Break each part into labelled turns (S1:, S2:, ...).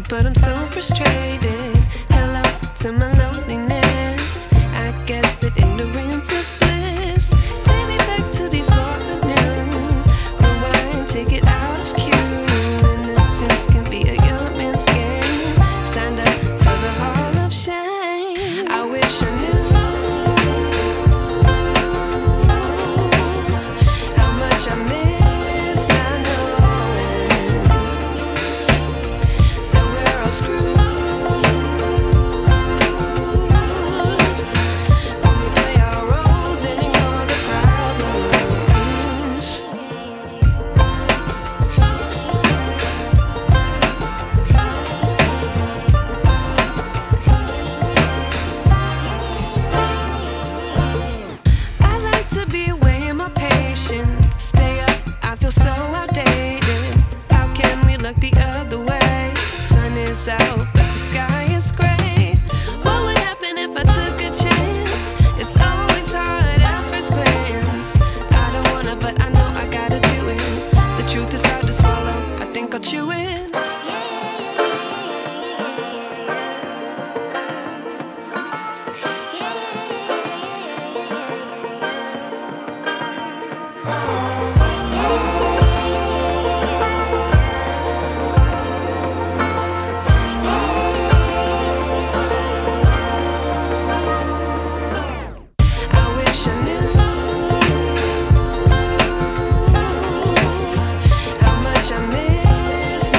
S1: but I'm so frustrated. Hello to my loneliness. I guess that ignorance is bliss. Take me back to before I knew. Rewind, take it out of cue. Innocence can be a young man's game. Signed up for the hall of shame. I wish I knew how much I miss not knowing that we're all screwed. Stay up, I feel so outdated. How can we look the other way? Sun is out, but the sky is gray. What would happen if I took a chance? It's always hard at first glance. I don't wanna, but I know I gotta do it. The truth is hard to swallow, I think I'll chew it. I miss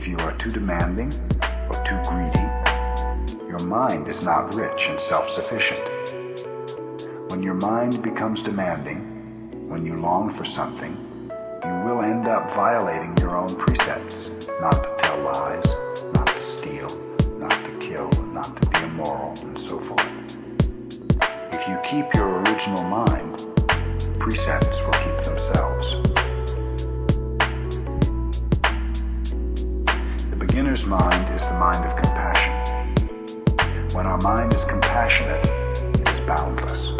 S2: If you are too demanding or too greedy, your mind is not rich and self-sufficient. When your mind becomes demanding, when you long for something, you will end up violating your own precepts, not to tell lies, not to steal, not to kill, not to be immoral, and so forth. If you keep your original mind, precepts will keep themselves. The beginner's mind is the mind of compassion. When our mind is compassionate, it is boundless.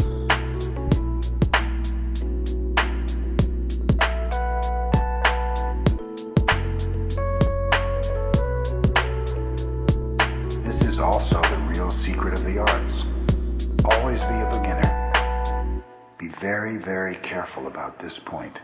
S2: This is also the real secret of the arts. Always be a beginner. Be very, very careful about this point.